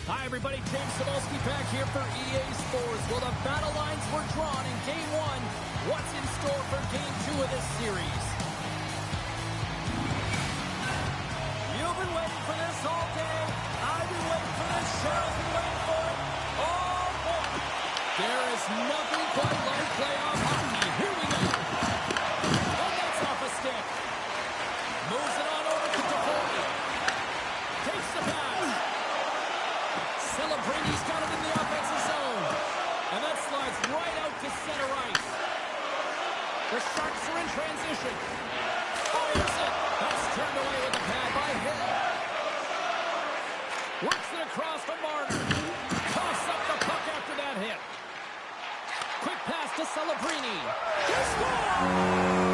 Hi, everybody. James Cebulski back here for EA Sports. Well, the battle lines were drawn in Game 1. What's in store for Game 2 of this series? You've been waiting for this all day. I've been waiting for this. Cheryl's been waiting for it. Oh, boy. There is nothing quite like playoff hockey. Here we go. And that's off a stick. Moves it on over to Defoe. Takes the pass. Celebrini's got it in the offensive zone. And that slides right out to center ice. The Sharks are in transition. Fires it. That's turned away with a pad by Hill. Works it across to Marner. Toss up the puck after that hit. Quick pass to Celebrini. He scores!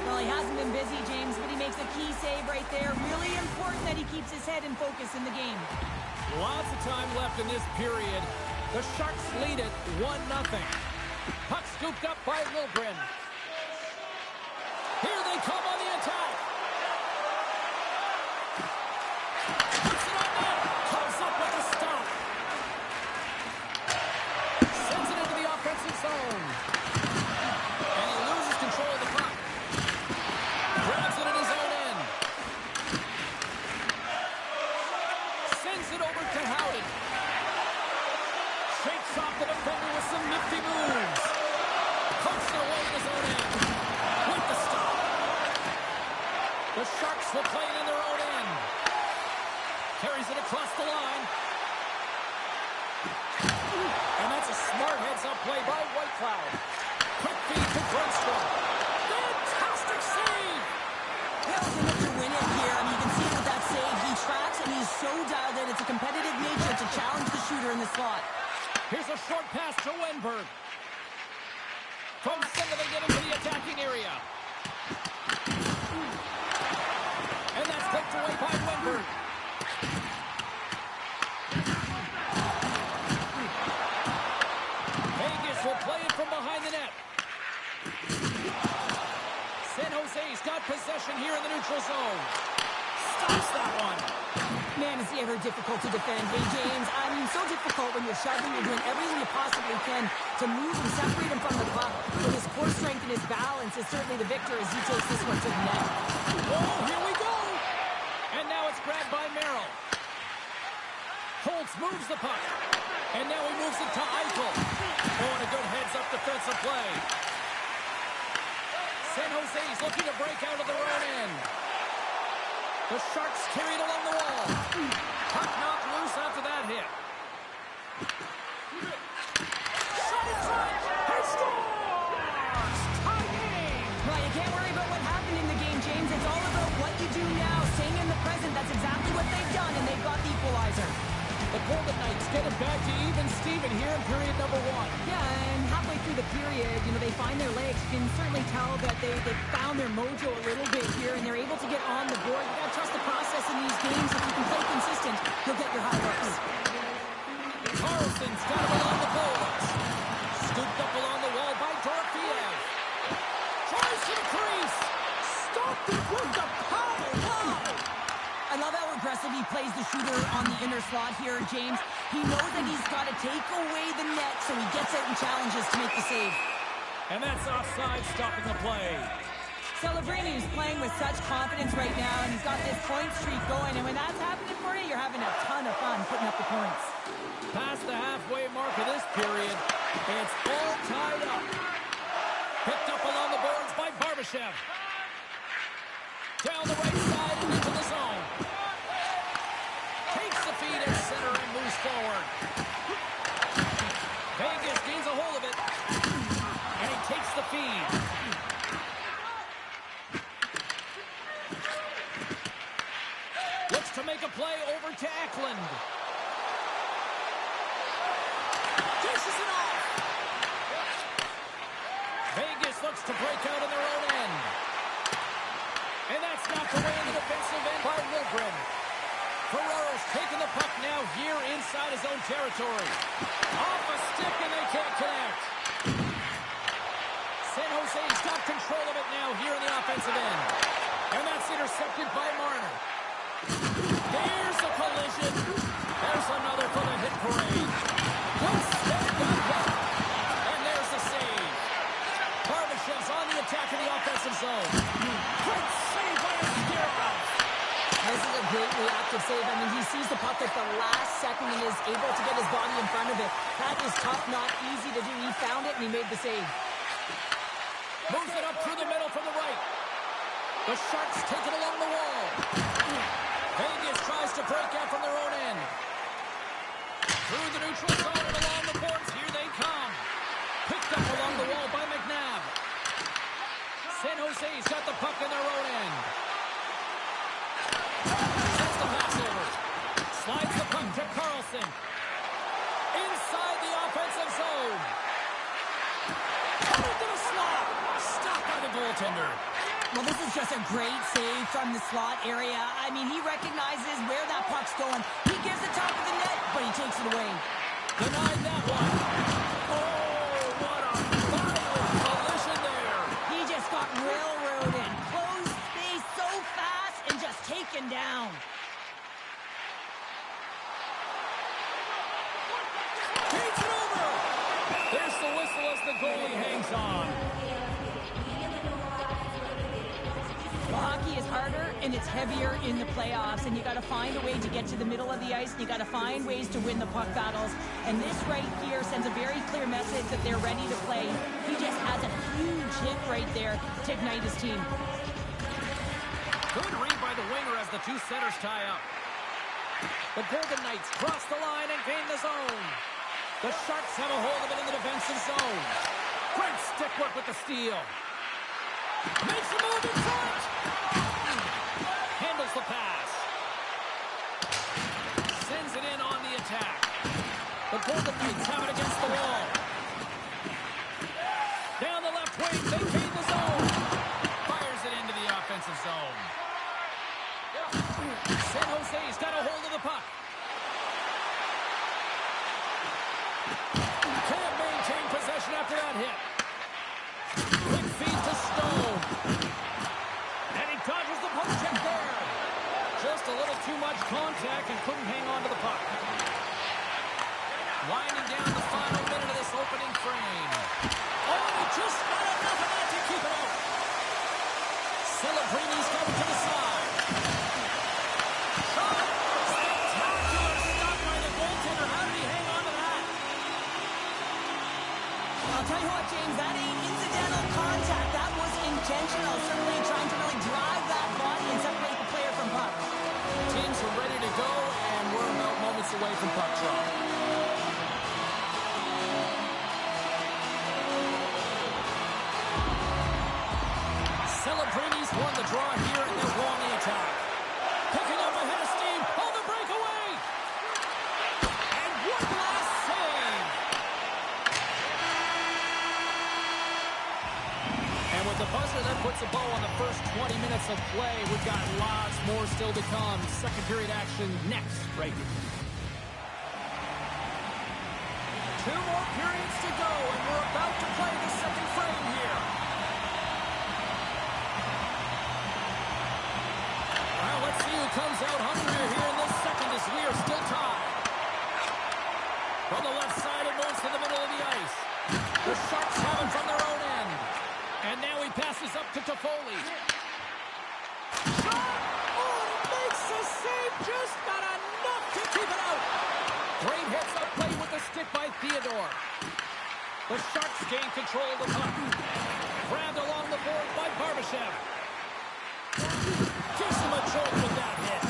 Well, he hasn't been busy, James, but he makes a key save right there. Really important that he keeps his head in focus in the game. Lots of time left in this period. The Sharks lead it 1-0. Puck scooped up by Liljegren. Here they come on the attack. Puts it on net. Comes up with a stop. Sends it into the offensive zone. And he loses control of the puck. Grabs it in his own end. Sends it over to Howden. Shakes off the defender with some nifty moves. Pumps it away in his own end. With the stop. The Sharks will play it in their own end. Carries it across the line. And that's a smart heads-up play by Whitecloud. Quick feed to Grundstrom. Fantastic save! Hill's in it to win it here. I mean, you can see with that save, he tracks and he's so dialed in. It's a competitive nature to challenge the shooter in the slot. Here's a short pass to Wenberg. From center, they get into the attacking area. And that's clipped away by Wenberg. Vegas will play it from behind the net. San Jose's got possession here in the neutral zone. Stops that one. Man, is he ever difficult to defend. Hey, James, I mean, so difficult when you're shoving, you're doing everything you possibly can to move and separate him from the puck. But his core strength and his balance is certainly the victor as he takes this one to the net. Oh, here we go! And now it's grabbed by Merrill. Holtz moves the puck. And now he moves it to Eichel. Oh, and a good heads-up defensive play. San Jose's looking to break out of their own end. The Sharks carried along the wall. Puck knocked loose after that hit. Shot in front. He scores! Tie game! Well, you can't worry about what happened in the game, James. It's all about what you do now. Staying in the present, that's exactly what they've done, and they've got the equalizer. The Golden Knights get it back to even Steven here in period number 1. Yeah, and halfway through the period, you know, they find their legs. You can certainly tell that they found their mojo a little bit here, and they're able to get on the board. You gotta trust the process in these games. If you can play consistent, you'll get your high hopes. Carlson's got it along the boards. Scooped up along the wall by Dorofiev. Tries to the crease. Stopped it with the power. Wow! shooter on the inner slot here, James. He knows that he's got to take away the net, so he gets out and challenges to make the save. And that's offside, stopping the play. Celebrini is playing with such confidence right now, and he's got this point streak going. And when that's happening for you, you're having a ton of fun putting up the points. Past the halfway mark of this period, it's all tied up. Picked up along the boards by Barbashev. Down the right side and into the zone. Takes the feed at center and moves forward. Vegas gains a hold of it. And he takes the feed. Looks to make a play over to Eklund. Dishes it off. Vegas looks to break out in their own end. And that's knocked away in the defensive end by Wilgren. Ferraro's taking the puck now here inside his own territory. Off a stick and they can't connect. San Jose's got control of it now here in the offensive end. And that's intercepted by Marner. There's a collision. There's another for the hit parade. Good stand up hit. And there's the save. Barbashev's on the attack in the offensive zone. Great save by Estero. This is a great reactive save. I mean, he sees the puck at the last second and is able to get his body in front of it. That is tough, not easy to do. He found it and he made the save. Moves it up through the middle from the right. The Sharks take it along the wall. Vegas tries to break out from their own end. Through the neutral zone and along the boards. Here they come. Picked up along the wall by McNabb. San Jose's got the puck in their own end. Sends the pass over. Slides the puck to Carlson. Inside the offensive zone. Into the slot. Stopped by the goaltender. Well, this is just a great save from the slot area. I mean, he recognizes where that puck's going. He gives it top of the net, but he takes it away. Denied that one. Oh, what a violent collision there. He just got railroaded. Closed space so fast and just taken down. Beats it over. There's the whistle as the goalie hangs on. Hockey is harder and it's heavier in the playoffs, and you got to find a way to get to the middle of the ice, and you got to find ways to win the puck battles. And this right here sends a very clear message that they're ready to play. He just has a huge hit right there to ignite his team. Good read by the winger as the two centers tie up. The Golden Knights cross the line and gain the zone. The Sharks have a hold of it in the defensive zone. Great stick work with the steal. Makes a move in front. Handles the pass. Sends it in on the attack. The Golden Knights have it against the wall. Down the left wing, they gain the zone. Fires it into the offensive zone. San Jose's got a hold of the puck. Can't maintain possession after that hit. Quick feed to Stone. And he dodges the poke check there. Just a little too much contact and couldn't hang on to the puck. Winding down the final minute of this opening frame. Oh, he just got enough of that to keep it out. Celebrini's coming to the side. Shot! Spectacular stop by the goaltender. How did he hang on to that? I'll tell you what, James, that ain't incidental contact. That was intentional. Certainly trying to really drive that body and separate the player from puck. Teams are ready to go, and we're about moments away from puck drop. Celebrini's won the draw here, and they're on the attack. Picking up ahead of steam on the breakaway. And one last save. And with the buzzer, that puts a bow on the first 20 minutes of play. We've got lots more still to come. Second period action next, right here. 2 more periods to go, and we're about to play the second frame here. Well, let's see who comes out hungrier here in this second as we puck. Grabbed along the board by Barbashev. Gives him a jolt with that hit.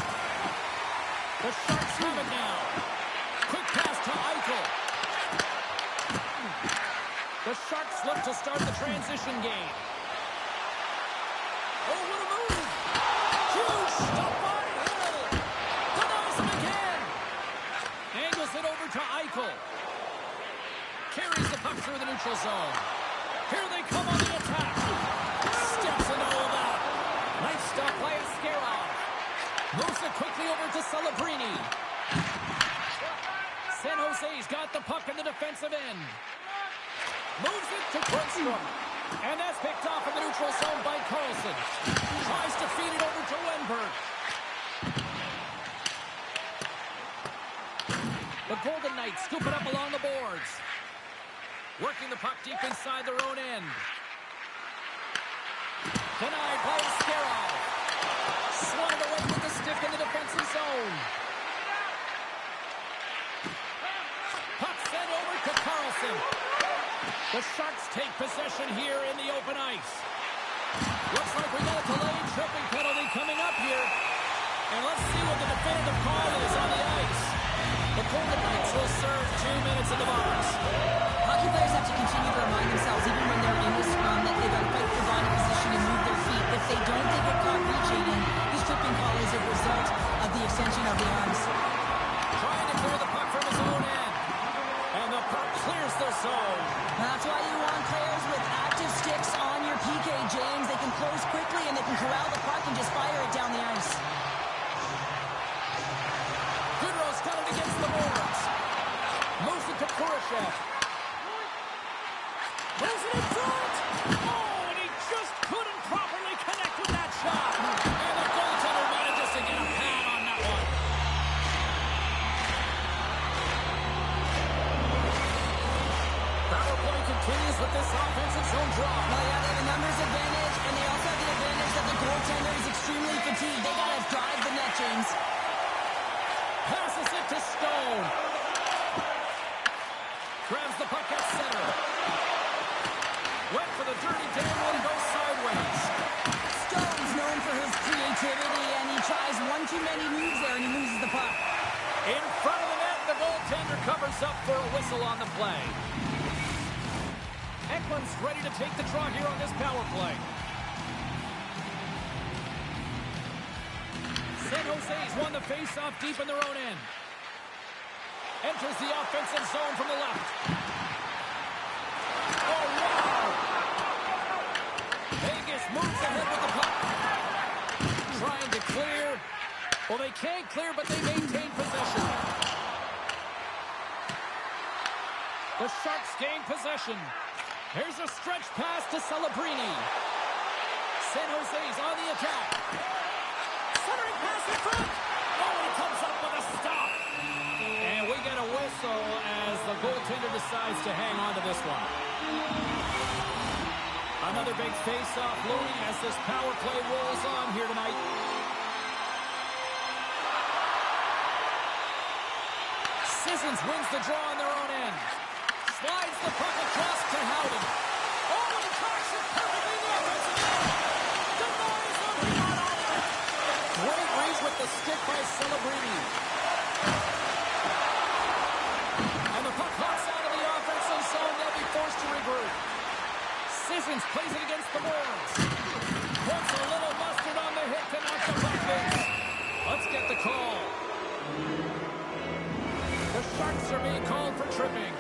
The Sharks have it now. Quick pass to Eichel. The Sharks look to start the transition game. Oh, what a move! Huge stop by Hill. Denies him again. Angles it over to Eichel. Carries the puck through the neutral zone. Here they come on the attack. Steps into all that. Nice stop by Askarov. Moves it quickly over to Celebrini. San Jose's got the puck in the defensive end. Moves it to Grundstrom. And that's picked off in the neutral zone by Carlson. Tries to feed it over to Wenberg. The Golden Knights scoop it up along the boards. Working the puck deep inside their own end. Denied by Askarov. Swatted away with the stick in the defensive zone. Puck sent over to Carlson. The Sharks take possession here in the open ice. Looks like we got a delayed tripping penalty coming up here. And let's see what the definitive call is on the ice. The Golden Knights will serve 2 minutes in the box. Hockey players have to continue to remind themselves, even when they're in the scrum, that they got to fight for body position and move their feet. If they don't, they get caught reaching, and this tripping call is a result of the extension of the arms. Trying to clear the puck from his own end. And the puck clears the zone. That's why you want players with active sticks on your PK, James. They can close quickly and they can corral the puck and just fire it down the ice. Goodrow's got it against the boards. Moves it to Kurashev. Moves it in front. Oh, and he just couldn't properly connect with that shot. And the goaltender manages to get a pad on that one. Power play continues with this offensive zone draw. Well, yeah, they have a numbers advantage, and they also have the advantage that the goaltender is extremely fatigued. They got to drive the net, James. Passes it to Stone. Grabs the puck at center. Went for the dirty dangle and goes sideways. Stone's known for his creativity, and he tries one too many moves there, and he loses the puck. In front of the net, the goaltender covers up for a whistle on the play. Ekman's ready to take the draw here on this power play. San Jose's won the face-off deep in their own end. Enters the offensive zone from the left. Oh, wow! Vegas moves ahead with the puck. Trying to clear. Well, they can't clear, but they maintain possession. The Sharks gain possession. Here's a stretch pass to Celebrini. San Jose's on the attack. Centering pass in front. Oh, he comes up with a stop. And we get a whistle as the goaltender decides to hang on to this one. Another big face-off looming as this power play rolls on here tonight. Sissons wins the draw on their own end. Slides the puck across to Howden. Oh, and he cocks it perfectly in the offensive end. Denies the shot off it. Great reach with the stick by Celebrini. And the puck hawks out of the offensive zone. They'll be forced to regroup. Sissons plays it against the boards. Puts a little mustard on the hit to knock the puck loose. Let's get the call. The Sharks are being called for tripping.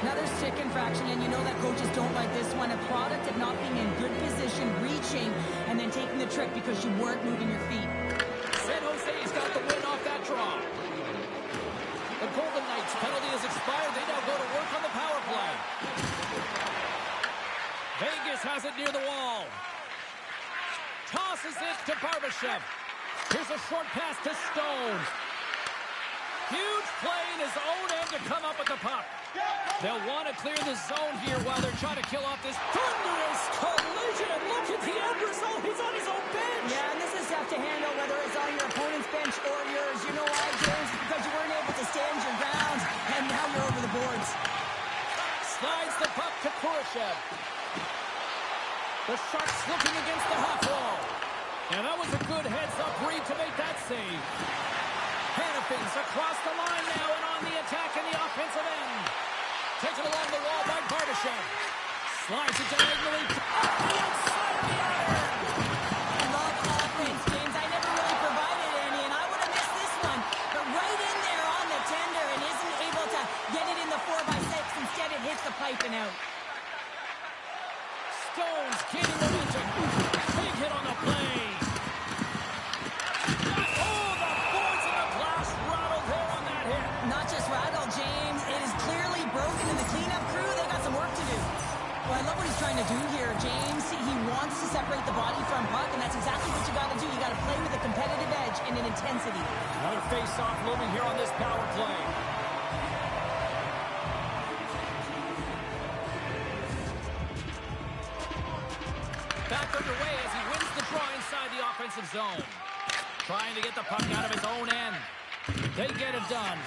Another stick infraction, and you know that coaches don't like this one. A product of not being in good position, reaching, and then taking the trick because you weren't moving your feet. San Jose's got the win off that draw. The Golden Knights penalty has expired. They now go to work on the power play. Vegas has it near the wall. Tosses it to Barbashev. Here's a short pass to Stone. Huge play in his own end to come up with the puck. They'll want to clear the zone here while they're trying to kill off this thunderous collision. And look at the end result. He's on his own bench. Yeah, and this is tough to handle whether it's on your opponent's bench or yours. You know why, James? Because you weren't able to stand your ground, and now you're over the boards. Slides the puck to Kurashev. The Sharks looking against the half wall. And that was a good heads-up read to make that save. Hannafin's across the line now and on the attack in the offensive end. Taken along the wall by Bardashev. Slides it diagonally up the outside of the iron. I love offense, James. I never really provided any, and I would have missed this one. But right in there on the tender and isn't able to get it in the 4x6. Instead, it hits the pipe and out. Stones gaining momentum. Big hit on the play. Oh, the boards and the glass rattled there on that hit. Not just rattled, James. It is clearly broken, and the cleanup crew, they got some work to do. Well, I love what he's trying to do here, James. He wants to separate the body from puck, and that's exactly what you got to do. You got to play with a competitive edge and an intensity. Another face-off looming here on this power play. Back underway as he wins the draw inside the offensive zone. Trying to get the puck out of his own end. They get it done.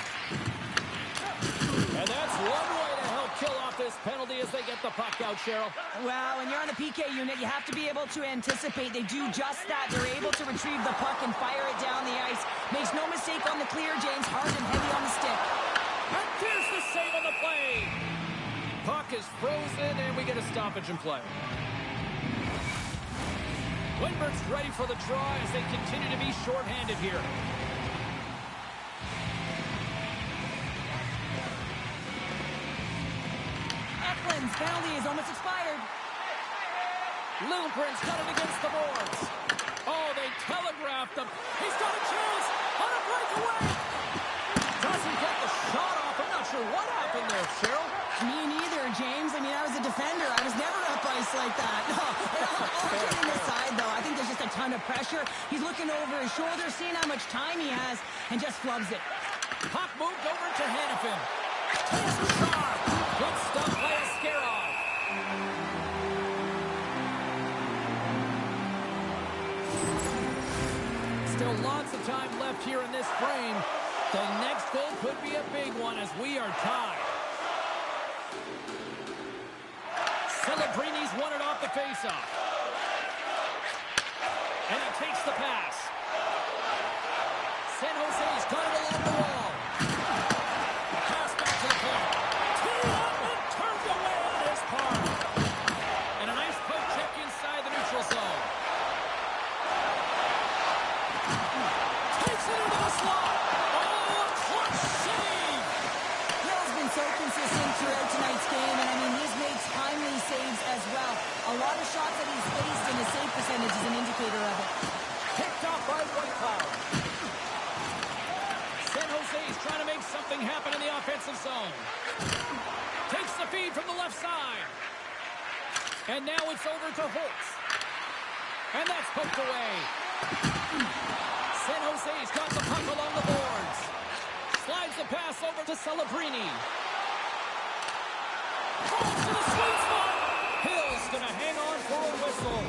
And that's one way to help kill off this penalty as they get the puck out, Cheryl. Well, when you're on the PK unit, you have to be able to anticipate. They do just that. They're able to retrieve the puck and fire it down the ice. Makes no mistake on the clear, James. Hard and heavy on the stick. And here's the save on the play. Puck is frozen, and we get a stoppage in play. Lindbergh's ready for the draw as they continue to be shorthanded here. Eklund's penalty is almost expired. Lindbergh's got it against the boards. Oh, they telegraphed him. He's got a chance on a breakaway. Doesn't get the shot off. I'm not sure what happened there, Cheryl. Me neither, James. I mean, I was a defender. I was never up ice like that. No, all kidding aside, though, I think there's just a ton of pressure. He's looking over his shoulder, seeing how much time he has, and just flubs it. Puck moved over to Hannafin. Takes the shot. Good stuff by Askarov. Still lots of time left here in this frame. The next goal could be a big one as we are tied. Celebrini's won it off the faceoff. And he takes the pass. San Jose's got it along the wall. Pass back to the point. Teed up and turned away on his part. And a nice poke check inside the neutral zone. Takes it into the slot. Oh, a clutch save. Hill's been so consistent throughout tonight's game, and I mean, he's made timely saves as well. A lot of shots that he's faced, and his save percentage is an indicator of it. Picked off by White Cloud. San Jose's trying to make something happen in the offensive zone. Takes the feed from the left side. And now it's over to Holtz. And that's poked away. San Jose's got the puck along the boards. Slides the pass over to Celebrini. Calls to the sweet spot. Hill's going to hang on for a whistle.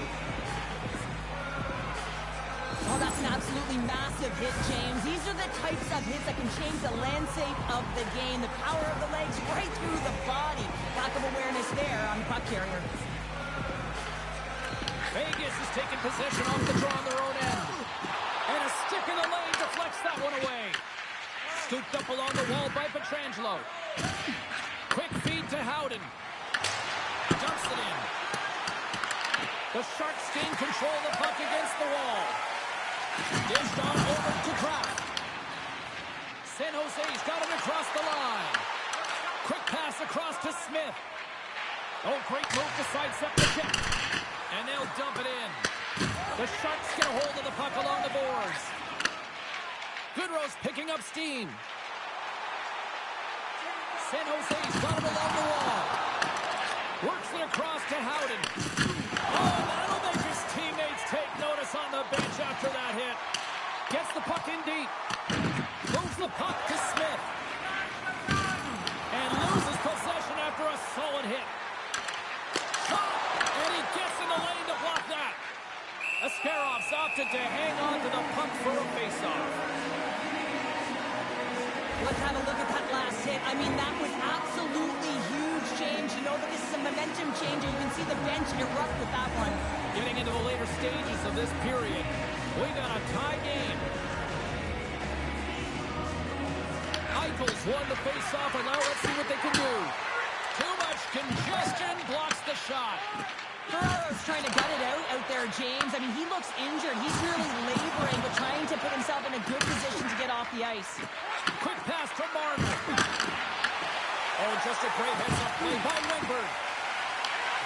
Oh, that's an absolutely massive hit, James. These are the types of hits that can change the landscape of the game. The power of the legs right through the body. Lack of awareness there on the puck carrier. Vegas is taking possession off the draw on their own end. And a stick in the lane deflects that one away. Scooped up along the wall by Pietrangelo. Quick feed to Howden. Dumps it in. The Sharks gain control of the puck against the wall. Dished on over to Kraft. San Jose's got it across the line. Quick pass across to Smith. Oh, great move to sidestep the check. And they'll dump it in. The Sharks get a hold of the puck along the boards. Goodrow's picking up steam. San Jose's got it along the wall. Works it across to Howden. Oh, that'll make his teammates take notice on the bench after that hit. Gets the puck in deep. Moves the puck to Smith. And loses possession after a solid hit. Shot! And he gets in the lane to block that. Askarov's opted to hang on to the puck for a faceoff. Let's have a look at that last hit. I mean, that was absolutely huge, James. You know that this is a momentum changer. You can see the bench erupt with that one. Getting into the later stages of this period, we got a tie game. Eichel's won the face-off, and now let's see what they can do. Too much congestion blocks the shot. Ferraro's trying to gut it out there, James. I mean, he looks injured. He's really laboring, but trying to put himself in a good position to get off the ice. Quick pass from Martin. Oh, just a great heads-up play by Wingberg.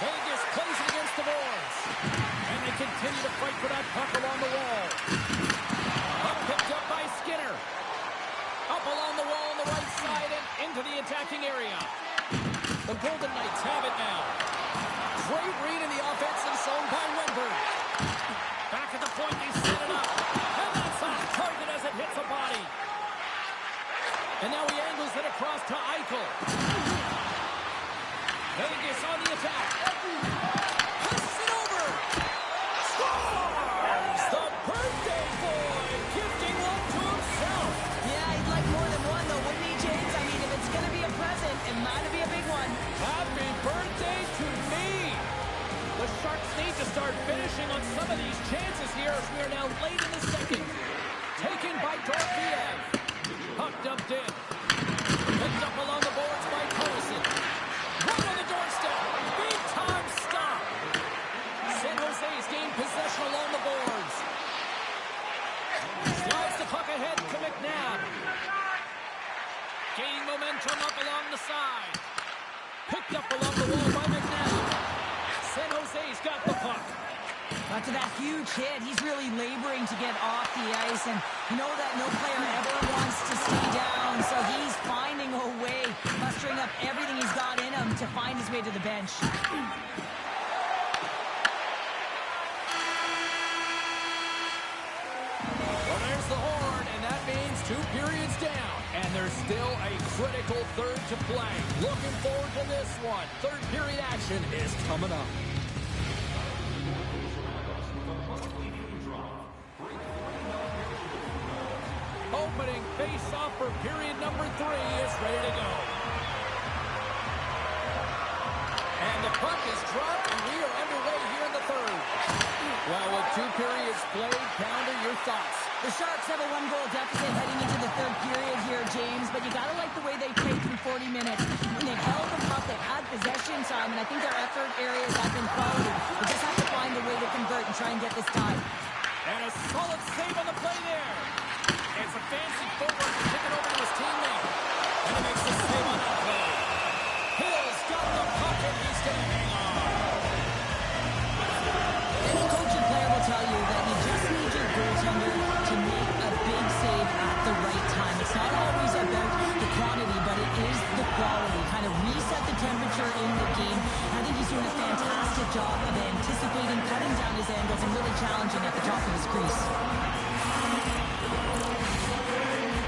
Vegas plays it against the boards. And they continue to fight for that puck along the wall. Puck picked up by Skinner. Up along the wall on the right side and into the attacking area. The Golden Knights have it now. Great read in the offensive zone by Wingberg. Back at the point, they set it up. And that's off target as it hits a body. And now he angles it across to Eichel. Vegas on the attack. Passes it over. Scores! The birthday boy gifting one to himself. Yeah, he'd like more than one, though, wouldn't he, James? I mean, if it's going to be a present, it might be a big one. Happy birthday to me. The Sharks need to start finishing on some of these chances here as we are now late in the second. Taken by Dorofeev. Puck dumped in. Picked up along the boards by Carlson. Right on the doorstep. Big time stop. San Jose's gained possession along the boards. Slides the puck ahead to McNabb. Gaining momentum up along the side. Picked up along the wall by McNabb. San Jose's got the puck. After that huge hit, he's really laboring to get off the ice, and you know that no player ever wants to stay down, so he's finding a way, mustering up everything he's got in him to find his way to the bench. Well, there's the horn, and that means 2 periods down, and there's still a critical third to play. Looking forward to this one. Third period action is coming up. Opening face-off for period number 3 is ready to go. And the puck is dropped, and we are underway here in the third. Well, with 2 periods played, Pounder, your thoughts? The Sharks have a 1-goal deficit heading into the third period here, James, but you got to like the way they played through 40 minutes. And they've held the puck, they've had possession time, and I think their effort areas have been quality. They just have to find a way to convert and try and get this tied. And a solid save on the play there. It's a fancy footwork to kick it over to his teammate. And he makes the save on that play. Hill's got the puck and he's going to hang on. Any coaching player will tell you that you just need your goaltender to make a big save at the right time. It's not always about the quantity, but it is the quality. Kind of reset the temperature in the game. I think he's doing a fantastic job of anticipating, cutting down his angles, and really challenging at the top of his crease.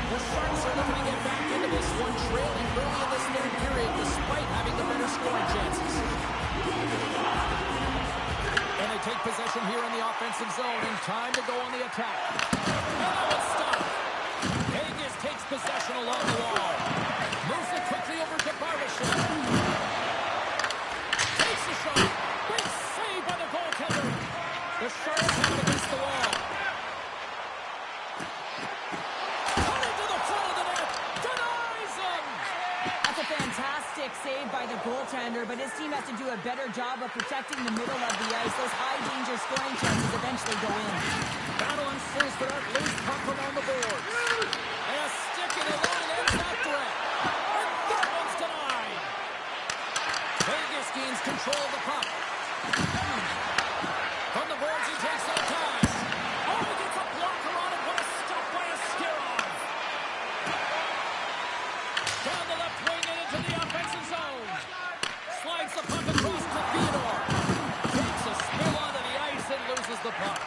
The Sharks are looking to get back into this one, trailing early in this third period, despite having the better scoring chances. And they take possession here in the offensive zone, and time to go on the attack. Now it's stopped. Vegas takes possession along the wall. Moves it quickly over to Barbashev. Takes the shot. Big save by the goaltender. The Sharks have it against the wall. Fantastic save by the goaltender, but his team has to do a better job of protecting the middle of the ice. Those high-danger scoring chances eventually go in. Battle ensues for that loose puck around the boards. And a stick in the line ends that threat. And that one's denied. Vegas gains control of the puck. From the boards, he takes that pass. Oh, he gets a blocker on it. What a stop by a Skirov. Down the left wing and into the offensive zone. Slides the puck across to Theodore. Takes a spill onto the ice and loses the puck.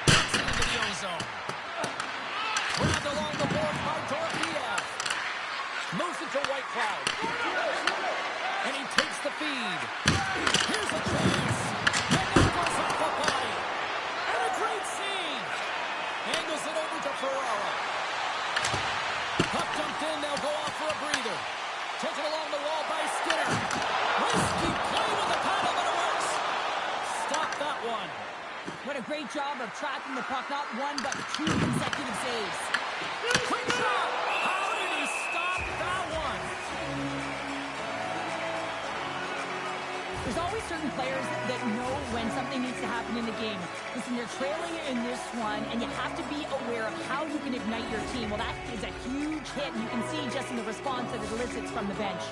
Knocks it into the ozone. Grabbed along the board by Dorofeev. Moves it to White Cloud. And he takes the feed. Here's a chance. And then goes off the body. And a great save. Angles it over to Ferraro. one. What a great job of tracking the puck. Not one, but two consecutive saves. Quick shot! How did he stop that one? There's always certain players that know when something needs to happen in the game. Listen, you're trailing in this one, and you have to be aware of how you can ignite your team. Well, that is a huge hit. You can see just in the response that it elicits from the bench.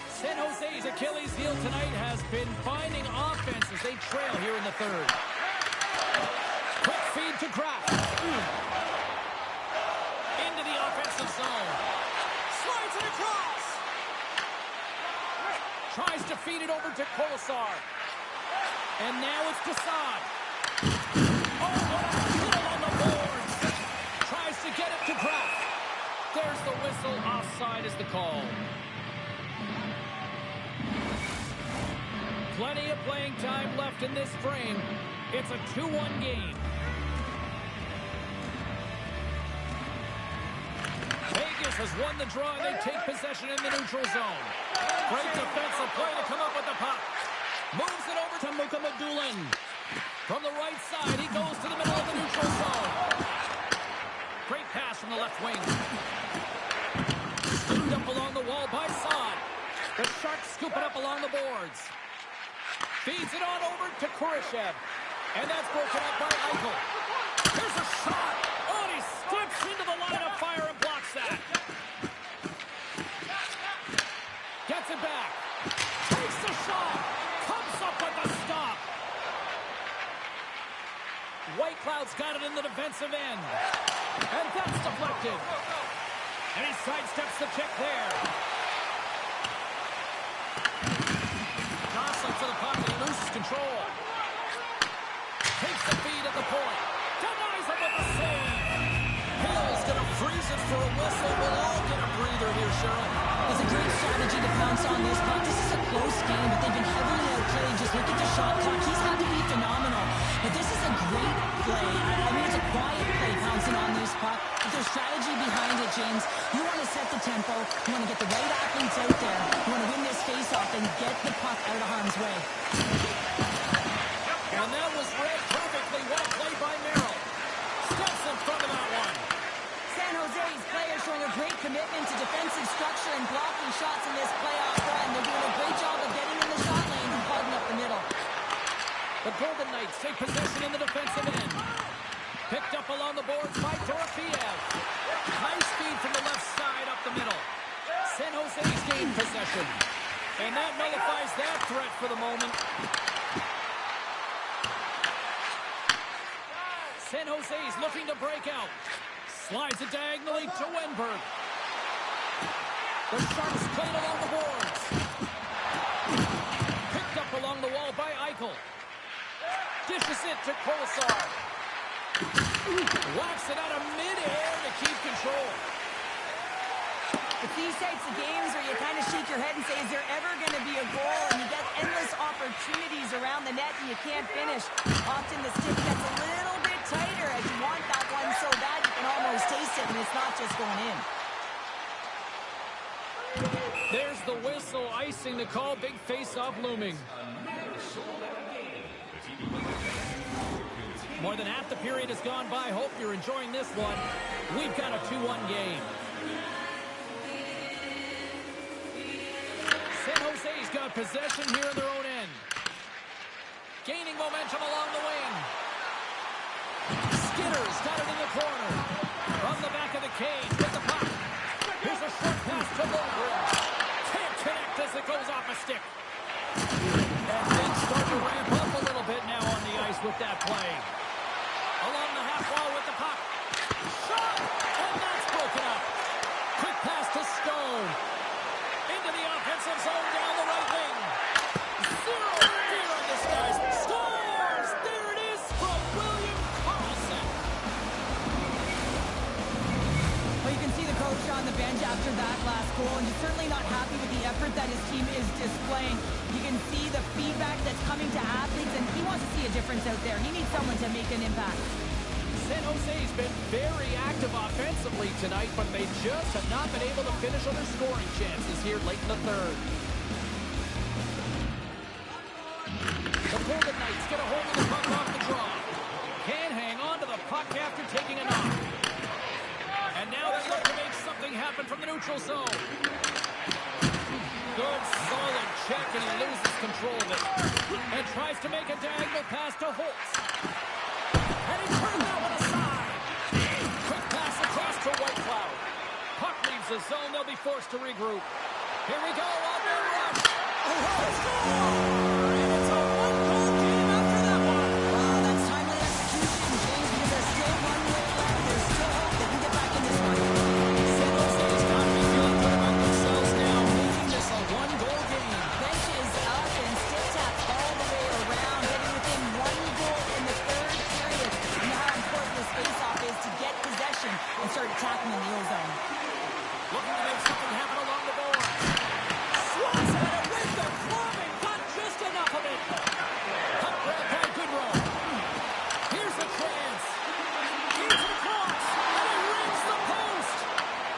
San Jose's Achilles heel tonight has been finding offense as they trail here in the third. Quick feed to Kraft. Into the offensive zone. Slides it across. Tries to feed it over to Kolesar. And now it's Kassan. Oh, what a hit on the boards. Tries to get it to Kraft. There's the whistle. Offside is the call. Plenty of playing time left in this frame. It's a 2-1 game. Vegas has won the draw, and they take possession in the neutral zone. Great defensive play to come up with the puck. Moves it over to Mukamadulin. From the right side, he goes to the middle of the neutral zone. Great pass from the left wing. Scooped up along the wall by Saad. The Sharks scoop it up along the boards. Feeds it on over to Kurashev. And that's broken up by Eichel. Here's a shot. Oh, and he steps into the line of fire and blocks that. Gets it back. Takes the shot. Comes up with the stop. Whitecloud's got it in the defensive end. And that's deflected. And he sidesteps the check there. Johnson to the puck and he loses control. Takes the feed at the point. Denies him with the save. Hill's going to freeze it for a whistle. We'll all get a breather here, Cheryl. It's a great strategy to pounce on this puck. This is a close game, but they've been heavily outplayed. Just look at the shot clock. He's had to be phenomenal. But this is a great play. I mean, it's a quiet play pouncing on this puck. But there's strategy behind it, James. You want to set the tempo. You want to get the right athletes out there. You want to win this face-off and get the puck out of harm's way. And that was read perfectly. Well played by Merrill. Steps in front of that one. San Jose's players showing a great commitment to defensive structure and blocking shots in this playoff run. They're doing a great job of getting in the shot lanes and hogging up the middle. The Golden Knights take possession in the defensive end. Picked up along the boards by Dorofiev. Nice feed from the left side up the middle. San Jose's gained possession. And that nullifies that threat for the moment. San Jose's looking to break out. Slides it diagonally to Wenberg. The Sharks played along the boards. Picked up along the wall by Eichel. Dishes it to Kolesar. Whacks it out of midair to keep control. It's these types of games where you kind of shake your head and say, is there ever going to be a goal? And you get endless opportunities around the net and you can't finish. Often the stick gets a little bit tighter as you want that one so bad you can almost taste it and it's not just going in. There's the whistle, icing the call. Big face-off looming. More than half the period has gone by. Hope you're enjoying this one. We've got a 2-1 game. San Jose's got possession here in their own end. Gaining momentum along the wing. Skinner's got it in the corner. From the back of the cage with the puck. Here's a short pass to Lundgren. Can't connect as it goes off a stick. And things start to ramp up a little bit now on the ice with that play. Along the half wall with the puck. Shot! And that's broken up. Quick pass to Stone. Into the offensive zone down the right wing. Zero fear on this guy. Scores! There it is from William Karlsson. Well, you can see the coach on the bench after that last goal, and he's certainly not happy with the effort that his team is displaying. You can see the feedback that's coming to athletes, and he wants to see a difference out there. He needs someone to make an impact. San Jose's been very active offensively tonight, but they just have not been able to finish on their scoring chances here late in the third. The Golden Knights get a hold of the puck off the draw. Can't hang on to the puck after taking a knock. And now they look to make something happen from the neutral zone. Good, solid check, and he loses control of it. And tries to make a diagonal pass to Holtz. And he turned that one aside. Quick pass across to Whitecloud. Puck leaves the zone. They'll be forced to regroup. Here we go on their rush. And it's a one-goal game after that one. That's timely execution, James, because there's still one way left. There's still hope they can get back in this one. San Jose's got to be feeling good about themselves now, making this a one-goal game. Bench is up and stick taps all the way around, getting within one goal in the third period. You know how important this face-off is to get possession and start attacking in the O-zone. Looking to make something happen along the board. Swats at it with the glove and got just enough of it. Puck grab by Goodrow. Here's a chance. Here's a cross. And he rings the post.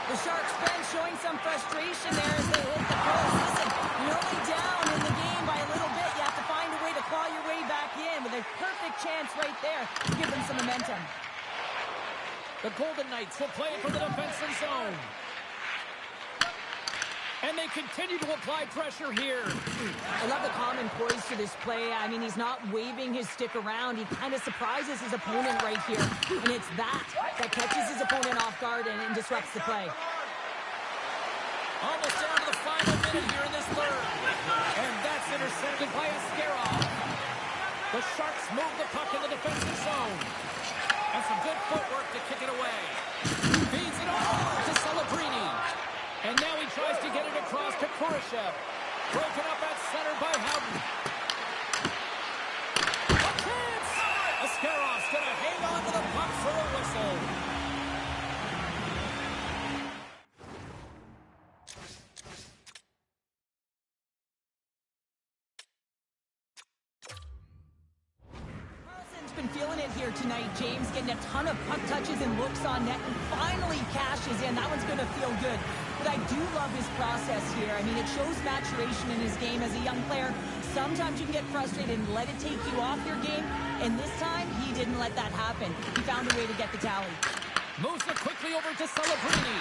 The Sharks bench showing some frustration there as they hit the post. Listen, you're only down in the game by a little bit. You have to find a way to claw your way back in with a perfect chance right there to give them some momentum. The Golden Knights will play it from the defensive zone. And they continue to apply pressure here. I love the calm and poise to this play. I mean, he's not waving his stick around. He kind of surprises his opponent right here. And it's that catches his opponent off guard and disrupts the play. Almost down to the final minute here in this third. And that's intercepted by Askarov. The Sharks move the puck in the defensive zone. And some good footwork to kick it away. Feeds it off to Celebrini. And now he tries to get it across to Kurashev. Broken up at center by Howden. A chance! Askarov's going to hang on to the puck for a whistle. Been feeling it here tonight, James, getting a ton of puck touches and looks on net, and finally cashes in. That one's going to feel good. But I do love his process here. I mean, it shows maturation in his game as a young player. Sometimes you can get frustrated and let it take you off your game, and this time, he didn't let that happen. He found a way to get the tally. Moves it quickly over to Celebrini.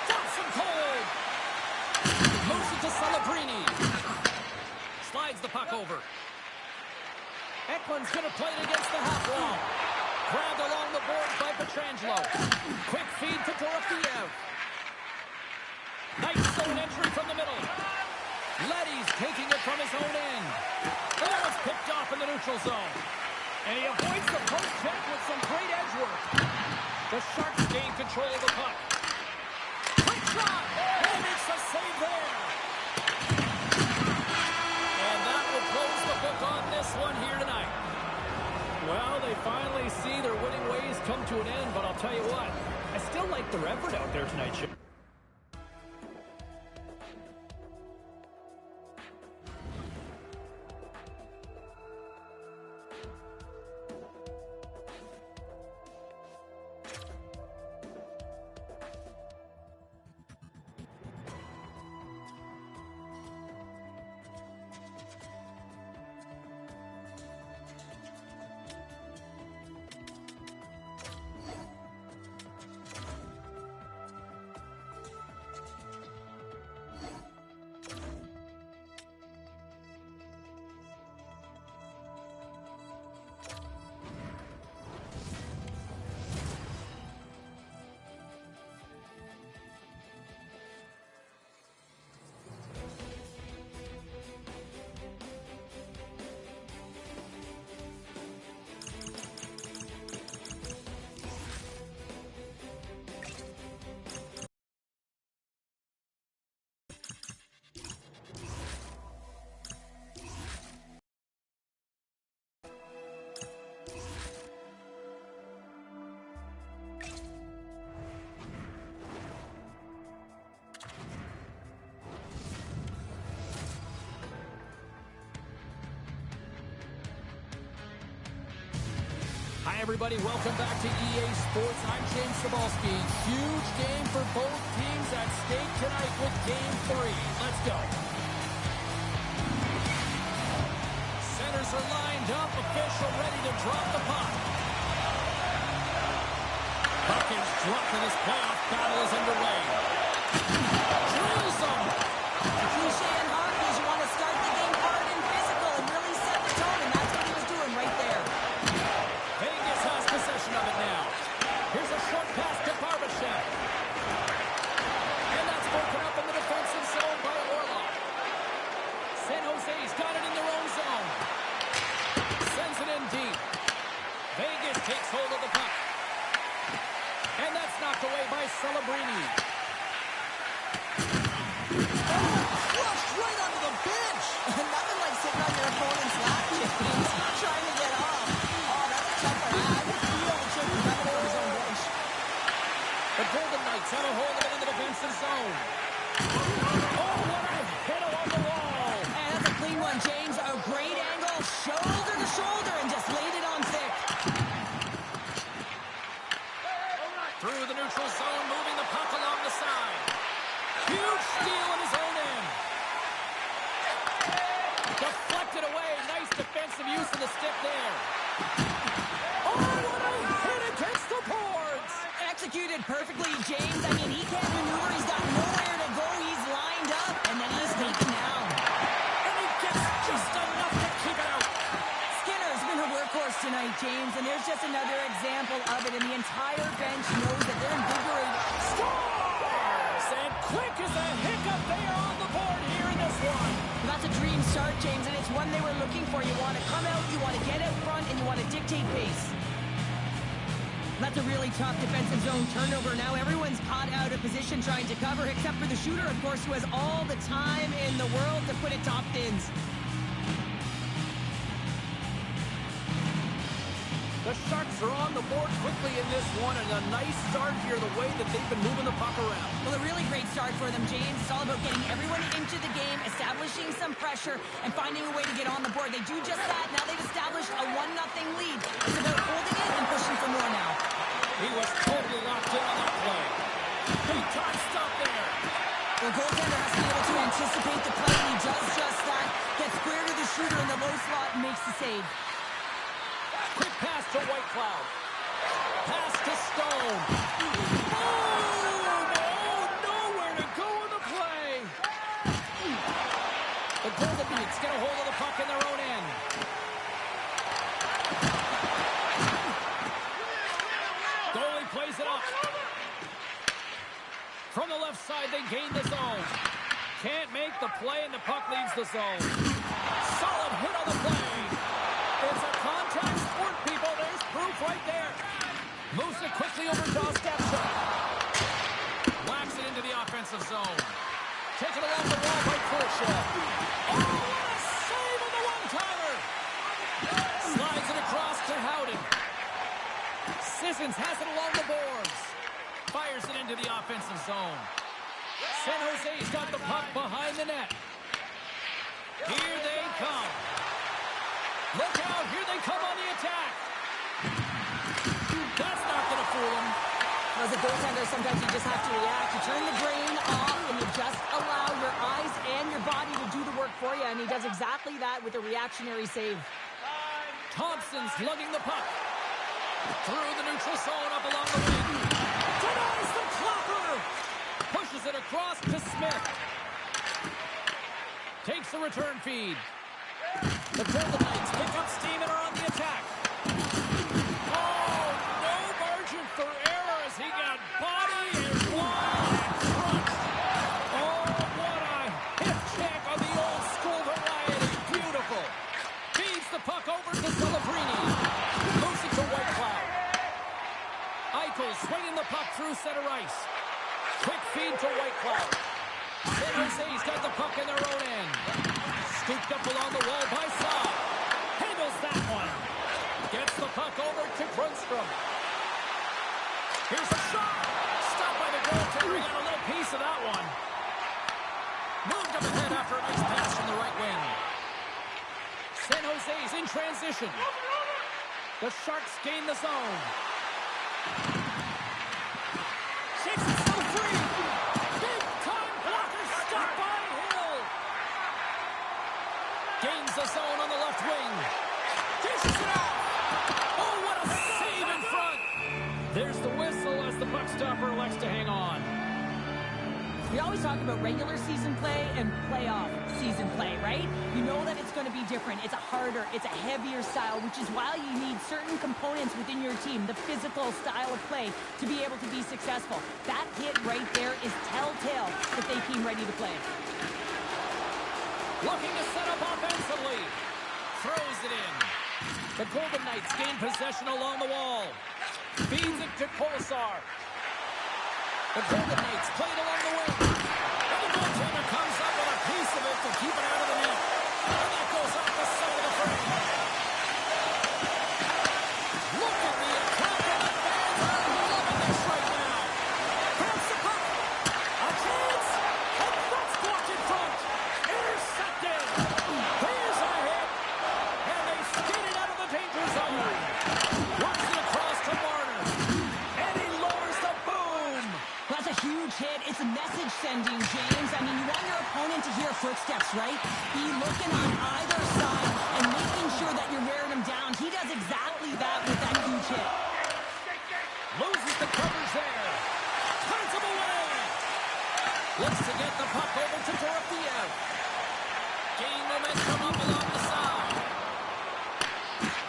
Stops him cold. Moves it to Celebrini. Slides the puck over. Ekman's going to play it against the half wall. Grabbed along the boards by Pietrangelo. Quick feed to Dorofeev. Nice zone entry from the middle. Leddy's taking it from his own end. And that was picked off in the neutral zone. And he avoids the post check with some great edge work. The Sharks gain control of the puck. Quick shot! And he makes the save there. And that will close the book on this one here tonight. Well, they finally see their winning ways come to an end, but I'll tell you what, I still like their effort out there tonight, Chip. Hi, everybody. Welcome back to EA Sports. I'm James Cebulski. Huge game for both teams at stake tonight with Game 3. Let's go. Center are lined up. Official ready to drop the puck. Puck is dropped and this playoff battle is underway. Drills them. The cliche in hockey is you want to start the game hard and physical and really set the tone, and that's what he was doing right there. Vegas has possession of it now. Here's a short pass to Barbashev. And that's broken up in the defensive zone by Orlov. San Jose's got it in their own zone. Sends it in deep. Vegas takes hold of the puck. And that's knocked away by Celebrini. Crushed right onto the bench. Nothing like sitting on your opponent's lap, James, trying to get off. Oh, that's a tough one. I would feel the chip coming from his own bench. The Golden Knights have a hold of it in the defensive zone. Oh, what a hit along the wall. And that's a clean one, James. A great angle, shoulder to shoulder, and just laid it on thick. Through the neutral zone, moving the puck along the side. Huge steal in his own end. Deflected away. Nice defensive use of the stick there. Oh, what a hit against the boards. Executed perfectly, James. I mean, he can't maneuver. He's got nowhere to go. He's lined up, and then he's taken down. And he gets just enough to keep it out. Skinner's been a workhorse tonight, James, and there's just another example of it, and the entire bench knows that they're invigorated. Scores! And quick as a hiccup, they are on the board here in this one. That's a dream start, James, and it's one they were looking for. You want to come out, you want to get out front, and you want to dictate pace. That's a really tough defensive zone turnover. Now everyone's caught out of position trying to cover, except for the shooter, of course, who has all the time in the world to put it top pins. The Sharks are on the board quickly in this one, and a nice start here the way that they've been moving the puck around. Well, a really great start for them, James. It's all about getting everyone into the game, establishing some pressure, and finding a way to get on the board. They do just that. Now they've established a 1-0 lead. It's about holding it and pushing for more now. He was totally locked in on that play. Big time stop there. The goaltender has to be able to anticipate the play, and he does just that. Gets square to the shooter in the low slot and makes the save. Quick pass to White Cloud. Pass to Stone. Oh, nowhere to go in the play. The Golden Knights get a hold of the puck in their own end. Goalie plays it up. From the left side, they gain the zone. Can't make the play, and the puck leaves the zone. Solid hit on the play. It's a contact sport, people. There's proof right there. Moves it quickly over Dostapchuk. Whacks it into the offensive zone. Taken along the wall by Khrushchev. Oh, what a save on the one-timer. Slides it across to Howden. Sissons has it along the boards. Fires it into the offensive zone. San Jose's got the puck behind the net. Here they come. Look out, here they come on the attack. That's not going to fool him. As a goaltender, sometimes you just have to react. You turn the brain off, and you just allow your eyes and your body to do the work for you, and he does exactly that with a reactionary save. Thompson's lugging the puck. Through the neutral zone, up along the wing. Denies the clopper. Pushes it across to Smith. Takes the return feed. The Golden Knights pick up steam and are on the attack. Oh, no margin for error as he got body and wide and crushed. Oh, what a hip check on the old school variety. Beautiful. Feeds the puck over to Celebrini. Moves it to White Cloud. Eichel swinging the puck through center ice. Quick feed to White Cloud. San Jose's got the puck in their own end. Scooped up along the wall by Saab. Handles that one. Gets the puck over to Grundstrom. Here's a shot. Stopped by the goaltender. He got a little piece of that one. Moved up ahead after a nice pass from the right wing. San Jose's in transition. The Sharks gain the zone. Shakes it so free. Big time blocker stopped by Hill. Gains the zone on the left wing. Dishes it off. Oh, what a save in front. There's the whistle as the puck stopper elects to hang on. We always talk about regular season play and playoff season play, right? You know that it's going to be different. It's a harder, it's a heavier style, which is why you need certain components within your team, the physical style of play, to be able to be successful. That hit right there is telltale that they came ready to play. Looking to set up offensively. Throws it in. The Golden Knights gain possession along the wall. Feeds it to Kolesar. The Golden Knights played along the wing. And the goaltender comes up with a piece of it to keep it out of the net. And that goes off the side of the frame. Look at the attack, and the fans are loving this right now. Grabs the puck. A chance. And that's blocked in front. Intercepted. Here's a hit. And they skate it out of the danger zone. Works it across to Marner. And he lowers the boom. That's a huge hit. It's a message sending, James. I mean, you want your opponent to hear footsteps, right? Be looking on either side and making sure that you're wearing him down. He does exactly that with that huge hit. Loses the covers there. Turns him away. Looks to get the puck over to Dorothea. Gain momentum up along the side.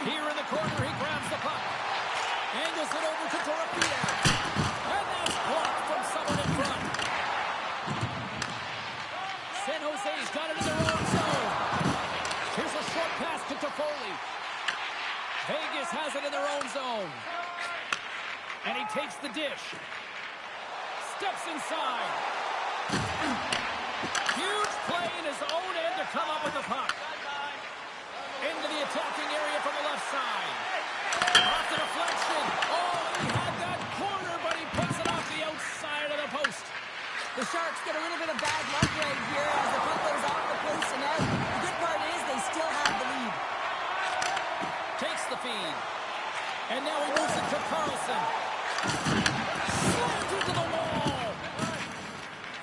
Here in the corner, he grabs the puck. Angles it over to Dorothea. And that's blocked from someone in front. San Jose's got it in their own zone. Here's a short pass to Toffoli. Vegas has it in their own zone. And he takes the dish. Steps inside. Huge play in his own end to come up with the puck. Into the attacking area from the left side. Off the deflection. Oh, he had that corner, but he puts it off the outside of the post. The Sharks get a little bit of bad luck right here as the puck goes off the post and out. The good part is they still have the lead. Takes the feed. And now he moves it to Carlson. Slams into the wall.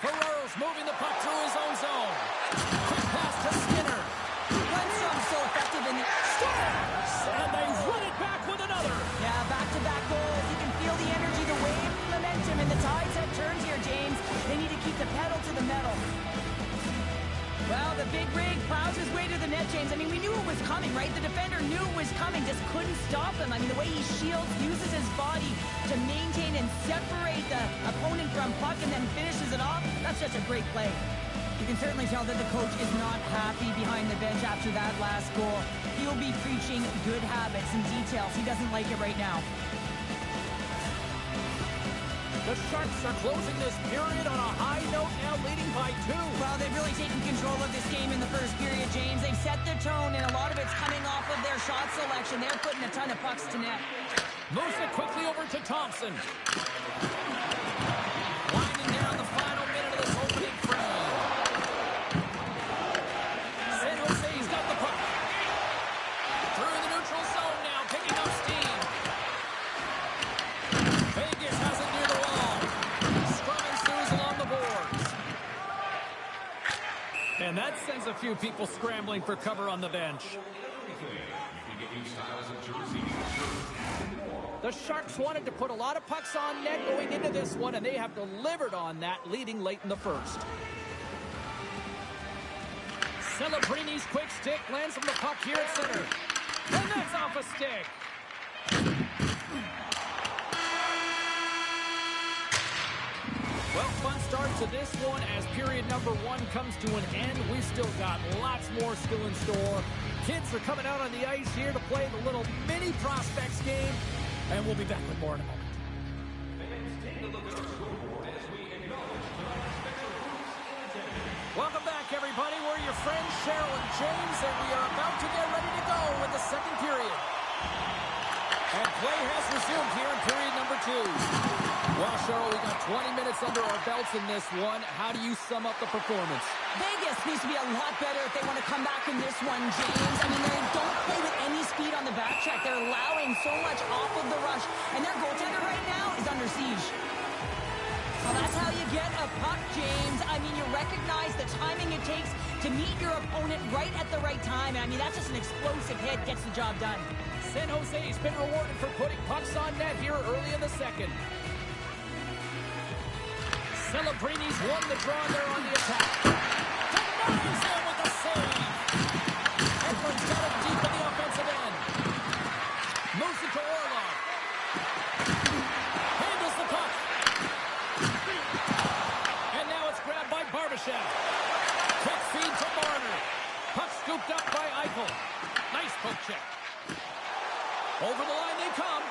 Ferrero's moving the puck through his own zone. Quick pass to Skinner. Lundstrom's so effective in the Stars! And they run it back with another. Yeah, back-to-back goals. You can feel the energy, the wave, the momentum, and the tides have turned here, James. They need to keep the pedal to the metal. Well, the big rig plows his way to the net, James. I mean, we knew it was coming, right? The defender knew it was coming, just couldn't stop him. I mean, the way he shields, uses his body to maintain and separate the opponent from puck and then finishes it off. That's such a great play. You can certainly tell that the coach is not happy behind the bench after that last goal. He'll be preaching good habits and details. He doesn't like it right now. The Sharks are closing this period on a high note, now leading by 2. Well, they've really taken control of this game in the first period, James. They've set the tone, and a lot of it's coming off of their shot selection. They're putting a ton of pucks to net. Moves it quickly over to Thompson. Winding down the final minute of this opening frame. San Jose's got the puck. Through the neutral zone now, picking up steam. Vegas has it near the wall. Scrum ensues along the boards. And that sends a few people scrambling for cover on the bench. The Sharks wanted to put a lot of pucks on net going into this one, and they have delivered on that, leading late in the first. Celebrini's quick stick lands from the puck here at center. And that's off a stick. Well, fun start to this one as period number 1 comes to an end. We've still got lots more still in store. Kids are coming out on the ice here to play the little mini prospects game. And we'll be back with more in a moment. Welcome back, everybody. We're your friends, Cheryl and James, and we are about to get ready to go with the second period. And play has resumed here in period number 2. Well, Cheryl, we got 20 minutes under our belts in this one. How do you sum up the performance? Vegas needs to be a lot better if they want to come back in this one, James. I mean, they don't play with any speed on the back check. They're allowing so much off of the rush, and their goaltender right now is under siege. Well, that's how you get a puck, James. I mean, you recognize the timing it takes to meet your opponent right at the right time. I mean, that's just an explosive hit, gets the job done. San Jose's been rewarded for putting pucks on net here early in the second. Celebrini's won the draw there on the attack. Denies him with the save. Edmonds got it deep in the offensive end. Moves it to Orlov. Handles the puck. And now it's grabbed by Barbashev. Quick feed to Marner. Puck scooped up by Eichel. Nice poke check. Over the line they come.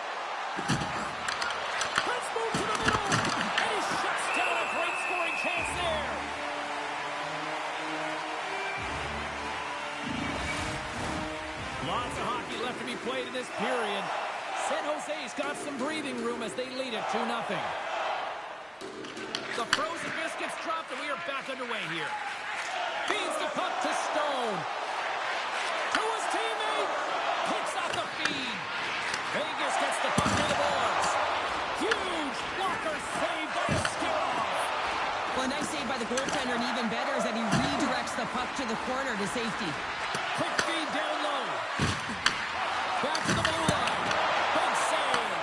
Let's move to the middle. And he shuts down a great scoring chance there. Lots of hockey left to be played in this period. San Jose's got some breathing room as they lead it 2-0. The frozen biscuits dropped and we are back underway here. Feeds the puck to Stone. To his teammate. Picks out the feed. Vegas gets the puck near the boards. Huge blocker save by a skip-off. Well, a nice save by the goaltender, and even better is that he redirects the puck to the corner to safety. Quick feed down low. Back to the blue line. Big save.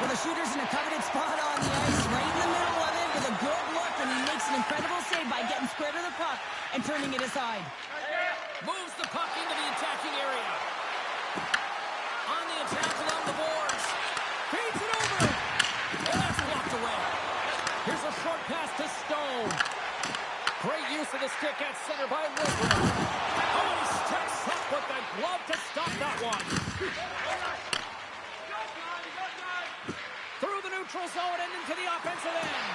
Well, the shooter's in a coveted spot on the ice, right in the middle of it, with a good look, and he makes an incredible save by getting square to the puck and turning it aside. Moves the puck into the attacking area. On the attack along the boards. Feeds it over. And that's blocked away. Here's a short pass to Stone. Great use of the stick at center by Woodward. Oh, and he steps up with the glove to stop that one. Through the neutral zone and into the offensive end.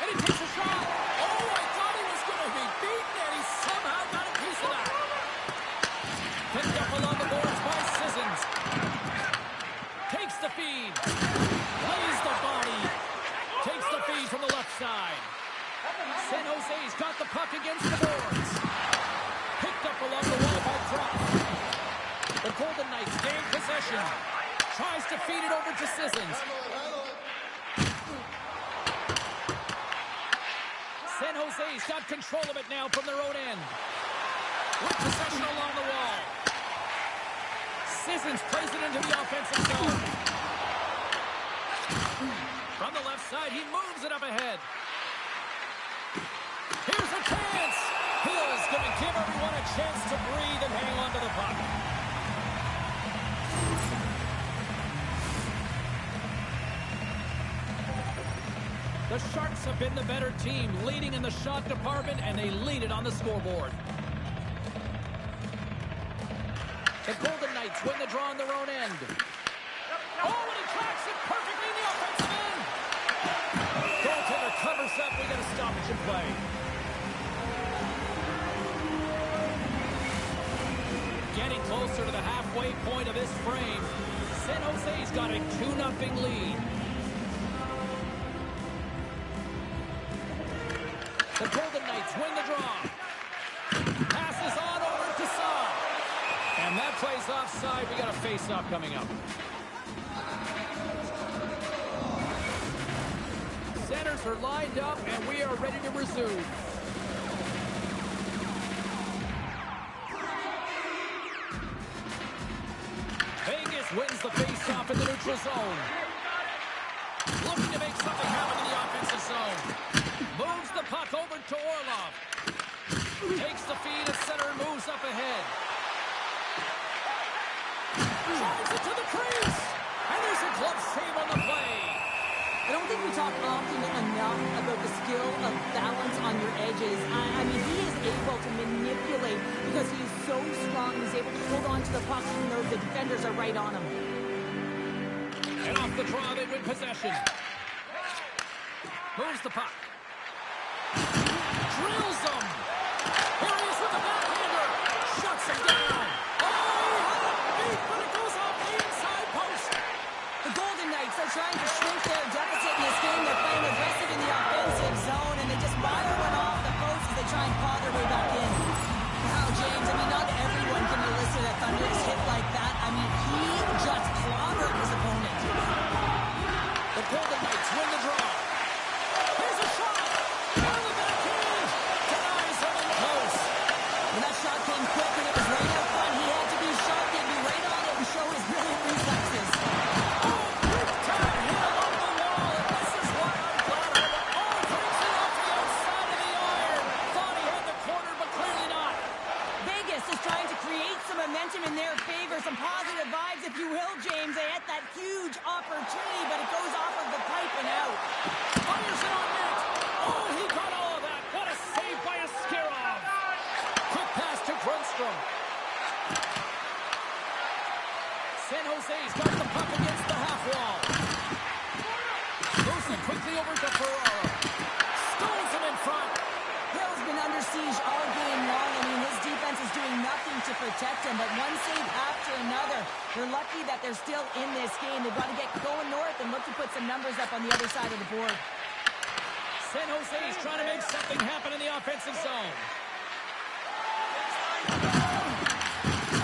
And he takes a shot. Oh, I thought he was going to be beaten, and he somehow got a piece of that. Picked up along the boards by Sissons. Takes the feed. Lays the body. Takes the feed from the left side. San Jose's got the puck against the boards. Picked up along the wall by Drop. The Golden Knights gain possession. Tries to feed it over to Sissons. San Jose's got control of it now from their own end. With possession along the wall. Sissons plays it into the offensive zone. From the left side, he moves it up ahead. Here's a chance. Hill's going to give everyone a chance to breathe and hang on to the puck. The Sharks have been the better team, leading in the shot department, and they lead it on the scoreboard. The Golden Knights win the draw on their own end. Oh, and he tracks it perfectly in the offensive end. Goaltender covers up. We got a stoppage in play. Getting closer to the halfway point of this frame. San Jose's got a 2-0 lead. The Golden Knights win the draw. Passes on over to Saad. And that plays offside. We got a face-off coming up. Centers are lined up, and we are ready to resume. Vegas wins the face-off in the neutral zone. Looking to make something happen in the offensive zone. Moves the puck over to Orlov. Takes the feed at center and moves up ahead. Drives it to the crease. And there's a glove save on the play. I don't think we talk often enough about the skill of balance on your edges. I mean, he is able to manipulate because he is so strong. He's able to hold on to the puck even though the defenders are right on him. And off the draw, they win possession. Moves the puck. Drills him. Here he is with the backhander. Shuts him down. Oh, he had it beat, but it goes off the inside post. The Golden Knights are trying to shrink their deficit in this game. They're playing aggressive in the offensive zone, and they just fire one off the post as they try and claw their way back in. Wow, James, I mean, not everyone can elicit a thunderous hit like that. I mean, he just clobbered his opponent. The Golden Knights win trying to create some momentum in their favor, some positive vibes, if you will, James. They had that huge opportunity, but it goes off of the pipe and out. Fires it on net. Oh, he got all of that. What a save by Askarov. Quick pass to Grundstrom. San Jose's got the puck against the half wall. Moves it quickly over to Ferraro. Stones him in front. Hill's been under siege all game long. I mean, his defense is doing nothing to protect him, but one save after another. They're lucky that they're still in this game. They've got to get going north and look to put some numbers up on the other side of the board. San Jose's trying to make something happen in the offensive zone.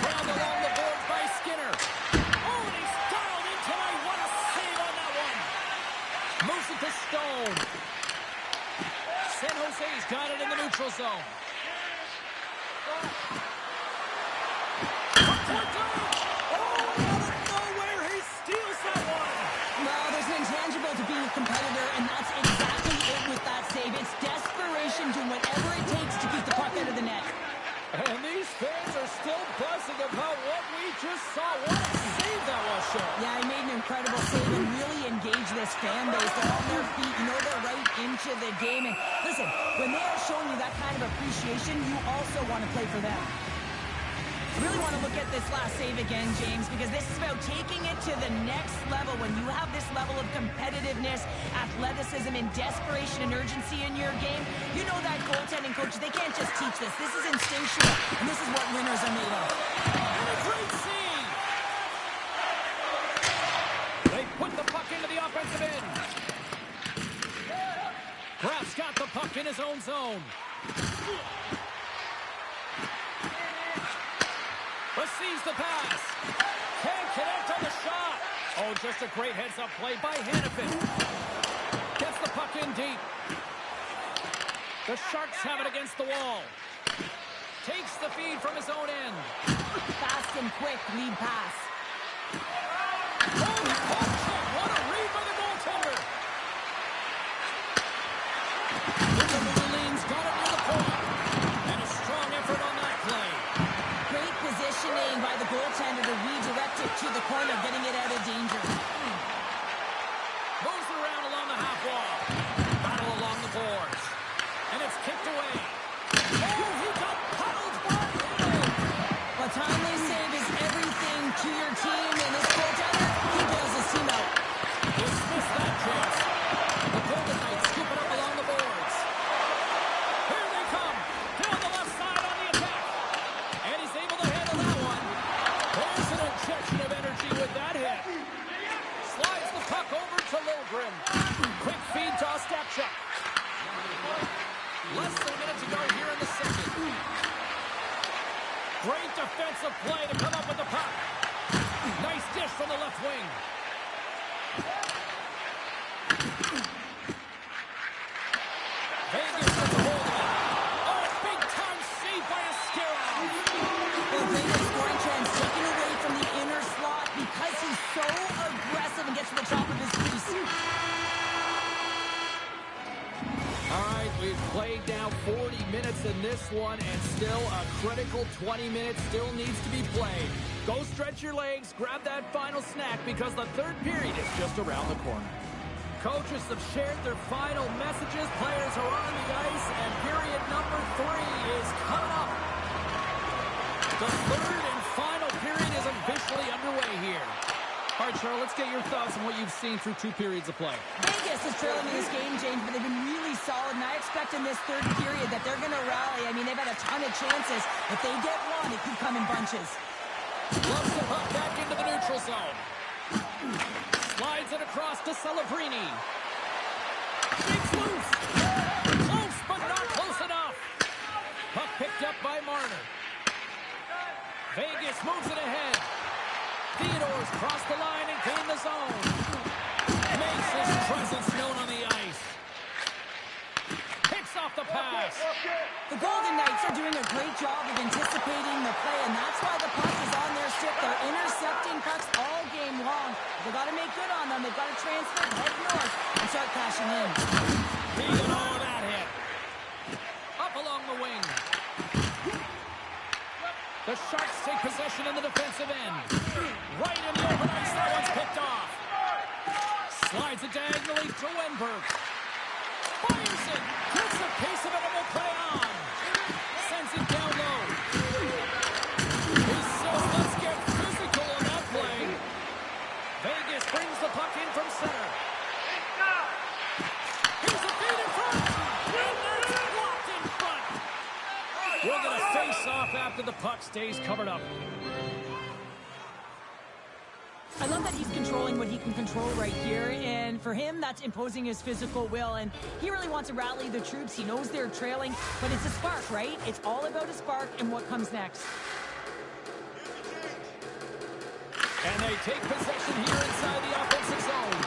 Ground along the boards by Skinner. Oh, and he's dialed in tonight. What a save on that one. Moves it to Stone. San Jose's got it in the neutral zone. Oh, out of nowhere, he steals that one. Well, there's an intangible to being a competitor, and that's exactly it with that save. It's desperation, doing whatever it takes to keep the puck out of the net. And these fans are still buzzing about what we just saw. What a save that was, Sean. Yeah, he made an incredible save and really engaged this fan base. They're on their feet. You know they're right into the game. And listen, when they are showing you that kind of appreciation, you also want to play for them. I really want to look at this last save again, James, because this is about taking it to the next level. When you have this level of competitiveness, athleticism, and desperation and urgency in your game, you know that goaltending coach, they can't just teach this. This is instinctual, and this is what winners are made of. And a great save! They put the puck into the offensive end. Graf's got the puck in his own zone. Receives the pass. Can't connect on the shot. Oh, just a great heads-up play by Hannafin. Gets the puck in deep. The Sharks have it against the wall. Takes the feed from his own end. Fast and quick lead pass. Oh, puck check. What a read by the goaltender. Lean's got it near the point. And a strong effort on that play. Great positioning by the goaltender to redirect it to the corner, getting it out of danger. Moves it around along the half wall. Battle along the boards. And it's kicked away. Oh, he got puddled by Hill. A timely save is everything to your team, and this goaltender, he bails his team out. Dismissed that chance. The Golden Knights scoop it up along the boards. Here they come. Down the left side on the attack. And he's able to handle that one. There's an injection of energy with that hit. Slides the puck over to Lilgren. Quick feed to Ostapchuk. Less than a minute to go here in the second. Great defensive play to come up with the puck. Nice dish from the left wing. Vegas gets a hold of it. Oh, big time save by Askarov. Well, Vegas scoring chance taken away from the inner slot because he's so aggressive and gets to the top of his crease. All right, we've played now 40 minutes in this one, and still a critical 20 minutes still needs to be played. Go stretch your legs, grab that final snack, because the third period is just around the corner. Coaches have shared their final messages. Players are on the ice, and period number 3 is coming up. The third and final period is officially underway here. All right, Charles, let's get your thoughts on what you've seen through 2 periods of play. Vegas is trailing in this game, James, but they've been really solid, and I expect in this third period that they're going to rally. I mean, they've had a ton of chances. If they get one, it could come in bunches. Loves the puck back into the neutral zone. Slides it across to Celebrini. Breaks loose. Close, but not close enough. Puck picked up by Marner. Vegas moves it ahead. Theodore's crossed the line and gained the zone. Makes his presence known on the ice. Picks off the pass. The Golden Knights are doing a great job of anticipating the play, and that's why the puck is on their stick. They're intercepting pucks all game long. They've got to make good on them. They've got to transfer, head north, and start cashing in. Beating all of that hit. Up along the wing. The Sharks take possession in the defensive end. Right in the open ice, that one's picked off. Slides it diagonally to Wenberg. Fires it. Gets the pace of it and will play on. Sends it down low. He says, let's get physical on that play. Vegas brings the puck in from center. Here's a feed in front. And that's blocked in front. We're going to face off after the puck stays covered up. I love that he's controlling what he can control right here, and for him, that's imposing his physical will, and he really wants to rally the troops. He knows they're trailing, but it's a spark, right? It's all about a spark and what comes next. And they take possession here inside the offensive zone.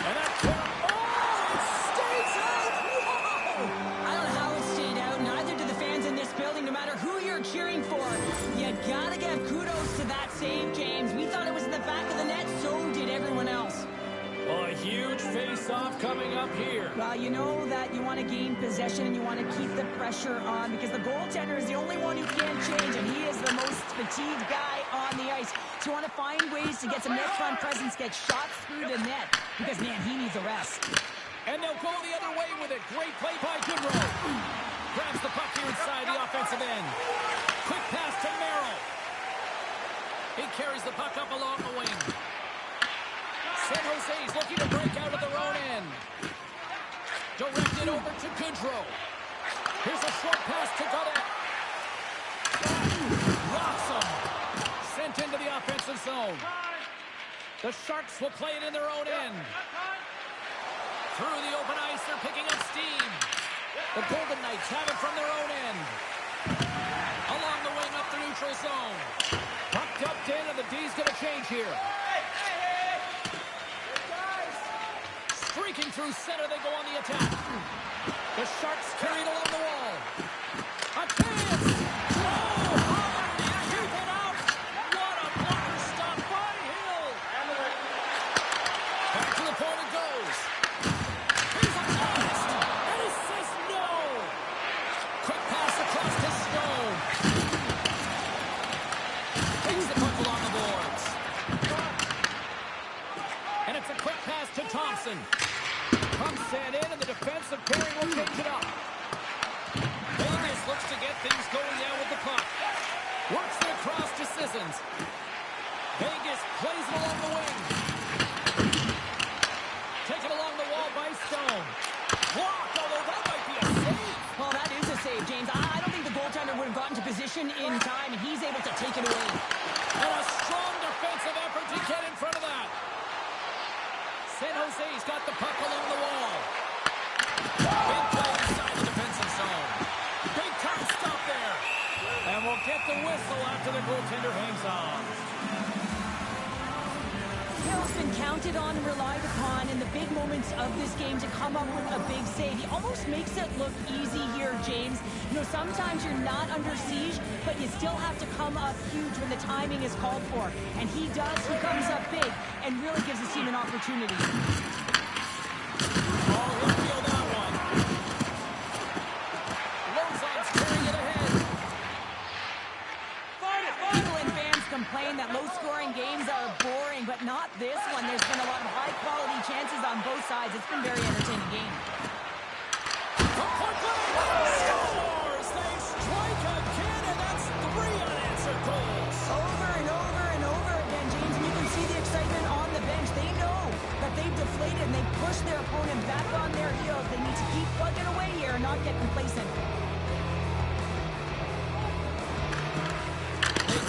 And that it stays out! Whoa! I don't know how it stayed out, neither do the fans in this building, no matter who you're cheering for. You gotta give kudos to that save, James. We thought it was in the back of the net, so did everyone else. Well, a huge face-off coming up here. Well, you know that you want to gain possession and you want to keep the pressure on because the goaltender is the only one who can change, and he is the most fatigued guy on the ice. So you want to find ways to get some net front presence, get shots through the net, because, man, he needs a rest. And they'll go the other way with it. Great play by Goodrow. Grabs the puck here inside the offensive end. Quick pass to Merrill. He carries the puck up along the wing. San Jose's looking to break out of their own end. Directed over to Goodrow. Here's a short pass to Godet. Rocks him. Sent into the offensive zone. The Sharks will play it in their own end. Through the open ice, they're picking up steam. The Golden Knights have it from their own end. Along the wing up the neutral zone. Pucked up in, and the D's going to change here. Streaking through center, they go on the attack. The Sharks carried along the wall. A chance! Oh, hard! Keep it out! What a blocker stop by Hill! Back to the point it goes. Here's a pass! And he says no! Quick pass across to Stone. Takes the puck along the boards. And it's a quick pass to Thompson. Pumps that in, and the defensive pairing will change it up. Vegas looks to get things going now with the puck. Works it across to Sissons. Vegas plays it along the wing. Taken along the wall by Stone. Blocked, although that might be a save. Well, that is a save, James. I don't think the goaltender would have gotten to position in time, and he's able to take it away. And a strong defensive effort to get in front of that. San Jose's got the puck along the wall. Big play inside the defensive zone. Big time stop there. And we'll get the whistle after the goaltender hangs on. Hill's been counted on and relied upon in the big moments of this game to come up with a big save. He almost makes it look easy here, James. You know, sometimes you're not under siege, but you still have to come up huge when the timing is called for. And he does. He comes up big and really gives his team an opportunity. Oh, he'll feel that one. Lozon's carrying it ahead. People and fans complain that low-scoring games are boring, but not this one. There's been a lot of high-quality chances on both sides. It's been a very entertaining game. From point blank, scores! They strike again, and that's 3 unanswered goals. Over and over and over again, James, and you can see the excitement on the bench. They know that they've deflated and they've pushed their opponent back on their heels. They need to keep plugging away here and not get complacent.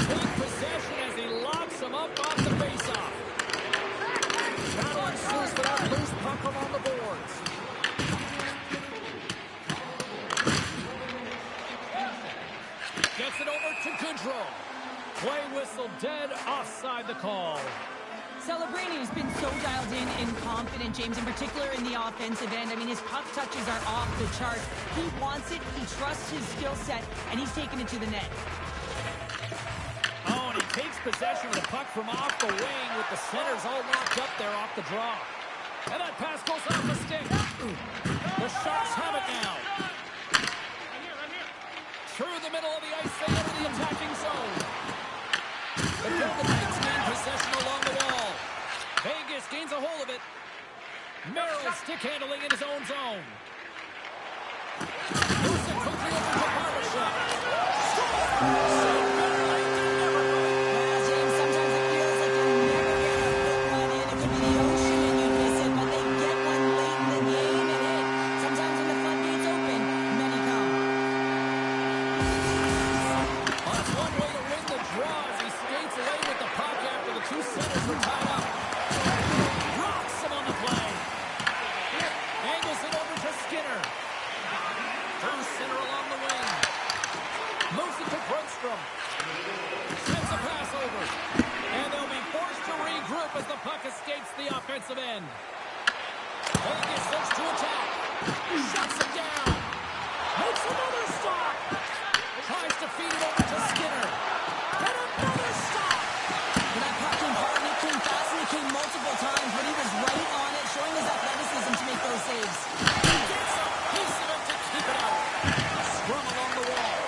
Take possession as he locks him up off the faceoff. Battle ensues for that loose puck along the boards. Gets it over to Goodrow. Play whistle dead, offside the call. Celebrini has been so dialed in and confident, James, in particular in the offensive end. I mean, his puck touches are off the chart. He wants it, he trusts his skill set, and he's taking it to the net. Oh, and he takes possession of the puck from off the wing with the centers all locked up there off the draw. And that pass goes off the stick. The Sharks have it now. Through the middle of the ice, they enter the attacking zone. Stick handling in his own zone. Moves it quickly over to Barbashev. James, sometimes it feels like you'll never get a foot one in. It could be the ocean and you miss it, but they get one late in the game, and hey, sometimes when the floodgates open, many come. Well, that's one way to win the draw as he skates away with the puck after the two centers were tied up. Rocks him on the play. Angles it over to Skinner. Through center along the wing. Moves it to Brunstrom. Sends a pass over. And they'll be forced to regroup as the puck escapes the offensive end. Vegas looks to attack. Shuts it down. Makes another stop. Tries to feed it over to Skinner. And another stop. When that puck came hard, and it came fast, and it came multiple times, but he was right on it, showing his athleticism to make those saves. He gets a piece of it to keep it out. Scrum along the wall.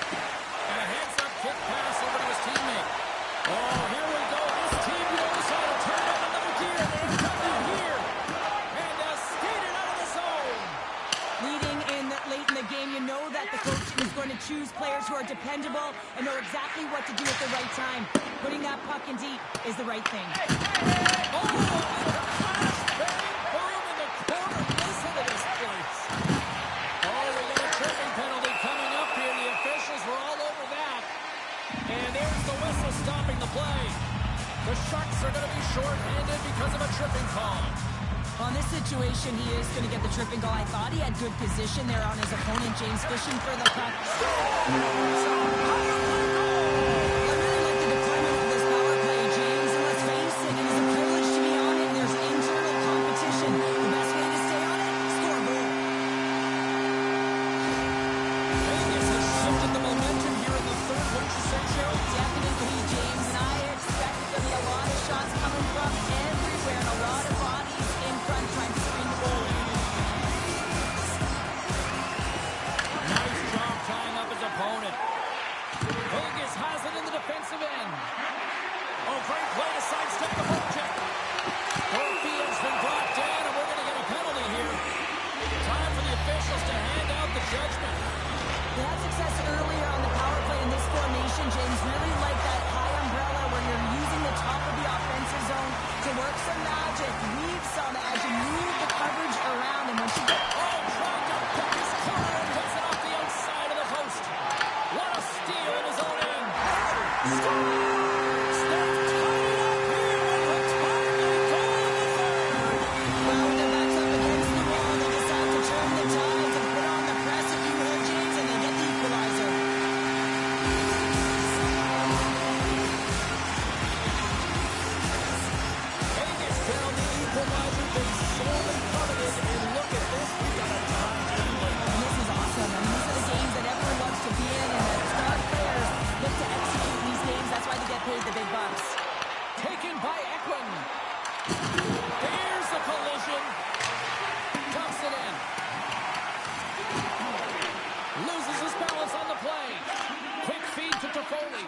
And a heads-up kick pass over to his teammate. Oh, here we go. This team knows how to turn up another gear. They're coming here. And skated out of the zone. Leading in late in the game, you know that the coach is going to choose players who are dependable and know exactly what to do at the right time. Putting that puck in deep is the right thing. Oh, flash, bang, boom in the corner. Listen to this place. Oh, we got a tripping penalty coming up here. The officials were all over that. And there's the whistle stopping the play. The Sharks are going to be short-handed because of a tripping call. On this situation, he is going to get the tripping goal. I thought he had good position there on his opponent, James, fishing for the puck. I really like the deployment of this power play, James, and let's face it, it is a privilege to be on it, and there's internal competition. The best way to stay on it, score a goal. Vegas has shifted the momentum here in the third. Wouldn't you say, Cheryl? Definitely, James, and I expect there'll be a lot of shots coming from everywhere and a lot of bodies in front trying to screen the goal. Nice job tying up his opponent. Vegas has it in the defensive end. Oh, great play to sidestep the poke check. Corfield's been brought down, and we're going to get a penalty here. Time for the officials to hand out the judgment. They had success earlier on the power play in this formation, James. Really like that high umbrella where you're using the top of the offensive zone to work some magic, weave some as you move the coverage around. And once you get... Oh, trying to pick his corner and hits it off the outside of the post. What a steal in his own end. Scores! They're tied up here with a timely goal in the third. Well, with their backs up against the wall, they decide to turn the tides and put on the press, if you will, James, and they get the equalizer. Vegas down the equalizer. Been sorely coveted, and look at this. We got a tie penalty. And this is awesome. I mean, these are the games that everyone loves to be in, and the star players look to execute these games. That's why they get paid the big bucks. Taken by Eklund. There's a collision. Dumps it in. Loses his balance on the play. Quick feed to Toffoli.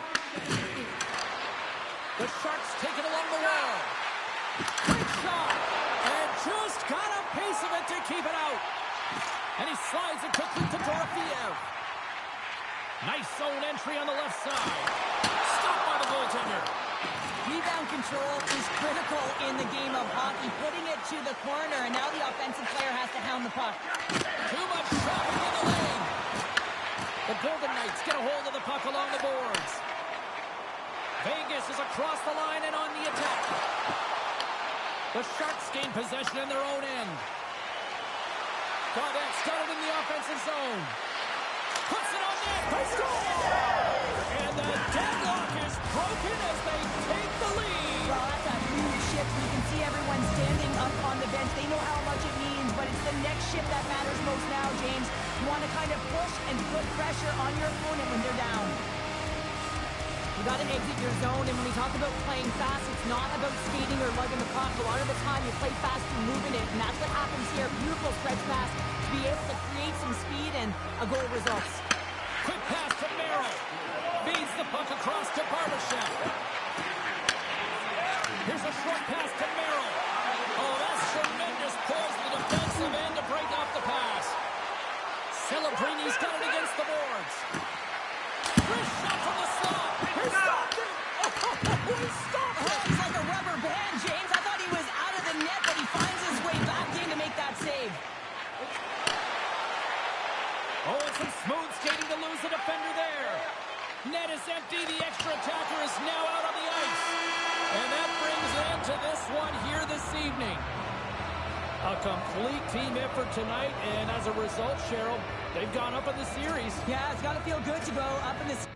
The Sharks take it along the wall. Quick shot. And just got a piece of it to keep it out. And he slides it quickly to Dorofeev. Nice zone entry on the left side. Stopped by the goaltender. Rebound control is critical in the game of hockey, putting it to the corner, and now the offensive player has to hound the puck. Too much traffic in the lane. The Golden Knights get a hold of the puck along the boards. Vegas is across the line and on the attack. The Sharks gain possession in their own end. Gaudette started in the offensive zone. Puts it on net. They score! And the deadlock is broken as they take the lead. Well, that's a huge shift. You can see everyone standing up on the bench. They know how much it means, but it's the next shift that matters most now, James. You want to kind of push and put pressure on your opponent when they're down. You got to exit your zone, and when we talk about playing fast, it's not about skating or lugging the puck. A lot of the time, you play fast and moving it, and that's what happens here. Beautiful stretch pass to be able to create some speed, and a goal results. Quick pass to Merrill. Feeds the puck across to Barbashev. Here's a short pass to Merrill. Oh, that's tremendous poise in the defensive end evening. A complete team effort tonight, and as a result, Cheryl, they've gone up in the series. Yeah, it's got to feel good to go up in the